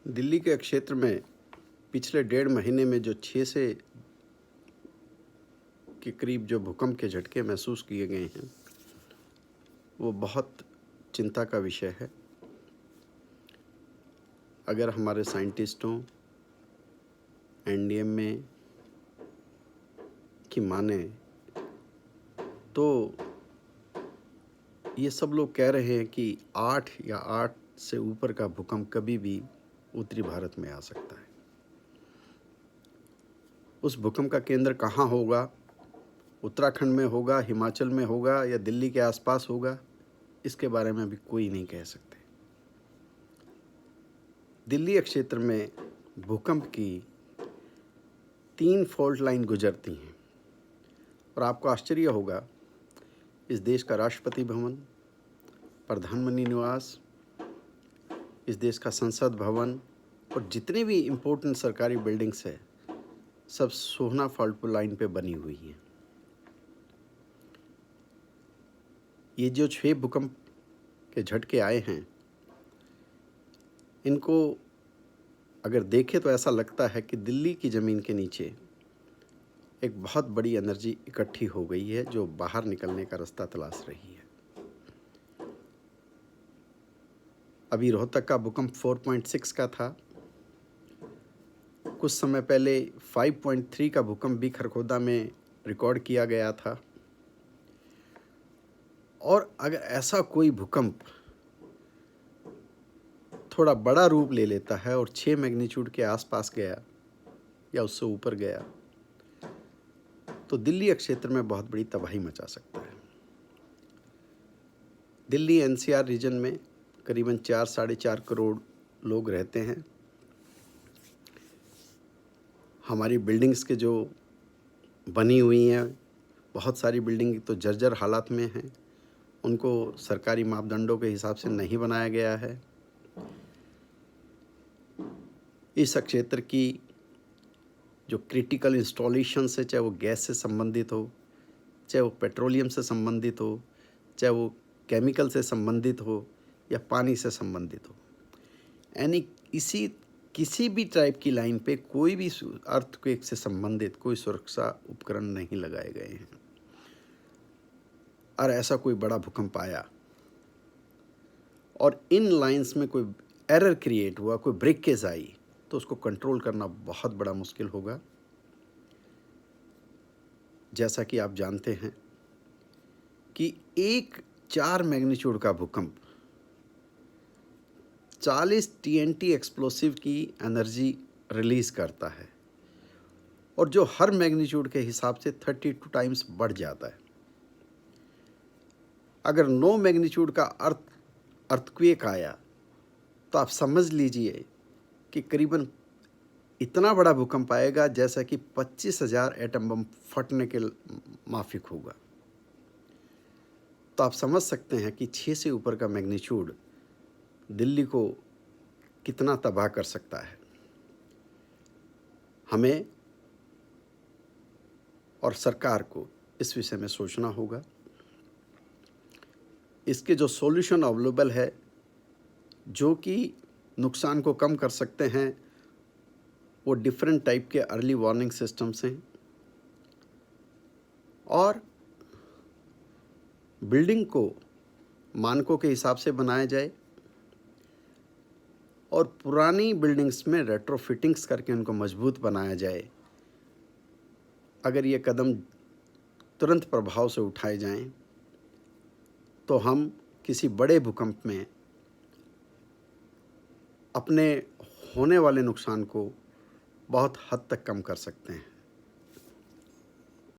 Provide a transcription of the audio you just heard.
दिल्ली के क्षेत्र में पिछले 1.5 महीने में जो 6 से के करीब जो भूकंप के झटके महसूस किए गए हैं, वो बहुत चिंता का विषय है। अगर हमारे साइंटिस्टों, एनडीएम में की माने तो ये सब लोग कह रहे हैं कि 8 या 8 से ऊपर का भूकंप कभी भी उत्तरी भारत में आ सकता है। उस भूकंप का केंद्र कहाँ होगा? उत्तराखंड में होगा, हिमाचल में होगा या दिल्ली के आसपास होगा? इसके बारे में अभी कोई नहीं कह सकते। दिल्ली क्षेत्र में भूकंप की 3 फॉल्ट लाइन गुजरती हैं और आपको आश्चर्य होगा, इस देश का राष्ट्रपति भवन, प्रधानमंत्री निवास, इस देश का संसद भवन और जितने भी इम्पोर्टेंट सरकारी बिल्डिंग्स है, सब सोहना फॉल्ट लाइन पे बनी हुई हैं। ये जो 6 भूकंप के झटके आए हैं, इनको अगर देखें तो ऐसा लगता है कि दिल्ली की ज़मीन के नीचे एक बहुत बड़ी एनर्जी इकट्ठी हो गई है जो बाहर निकलने का रास्ता तलाश रही है। अभी रोहतक का भूकंप 4.6 का था। कुछ समय पहले 5.3 का भूकंप भी खरखोदा में रिकॉर्ड किया गया था। और अगर ऐसा कोई भूकंप थोड़ा बड़ा रूप ले लेता है और 6 मैग्नीट्यूड के आसपास गया या उससे ऊपर गया, तो दिल्ली क्षेत्र में बहुत बड़ी तबाही मचा सकता है। दिल्ली एनसीआर रीजन में करीबन 4-4.5 करोड़ लोग रहते हैं। हमारी बिल्डिंग्स के जो बनी हुई हैं, बहुत सारी बिल्डिंग तो जर्जर हालात में हैं। उनको सरकारी मापदंडों के हिसाब से नहीं बनाया गया है। इस क्षेत्र की जो क्रिटिकल इंस्टॉलेशंस है, चाहे वो गैस से संबंधित हो, चाहे वो पेट्रोलियम से संबंधित हो, चाहे वो केमिकल से संबंधित हो या पानी से संबंधित हो, यानी किसी भी टाइप की लाइन पे कोई भी अर्थक्वेक से संबंधित कोई सुरक्षा उपकरण नहीं लगाए गए हैं। और ऐसा कोई बड़ा भूकंप आया और इन लाइंस में कोई एरर क्रिएट हुआ, कोई ब्रेकेज आई, तो उसको कंट्रोल करना बहुत बड़ा मुश्किल होगा। जैसा कि आप जानते हैं कि एक 4 मैग्नीट्यूड का भूकंप 40 TNT एक्सप्लोसिव की एनर्जी रिलीज करता है और जो हर मैग्नीट्यूड के हिसाब से 32 टाइम्स बढ़ जाता है। अगर 9 मैग्नीट्यूड का अर्थक्वेक आया तो आप समझ लीजिए कि करीबन इतना बड़ा भूकंप आएगा जैसा कि 25,000 एटम बम फटने के माफिक होगा। तो आप समझ सकते हैं कि 6 से ऊपर का मैग्नीट्यूड दिल्ली को कितना तबाह कर सकता है। हमें और सरकार को इस विषय में सोचना होगा। इसके जो सॉल्यूशन अवेलेबल है, जो कि नुकसान को कम कर सकते हैं, वो डिफरेंट टाइप के अर्ली वार्निंग सिस्टम्स हैं और बिल्डिंग को मानकों के हिसाब से बनाया जाए और पुरानी बिल्डिंग्स में रेट्रोफिटिंग्स करके उनको मजबूत बनाया जाए। अगर ये कदम तुरंत प्रभाव से उठाए जाएं, तो हम किसी बड़े भूकंप में अपने होने वाले नुकसान को बहुत हद तक कम कर सकते हैं।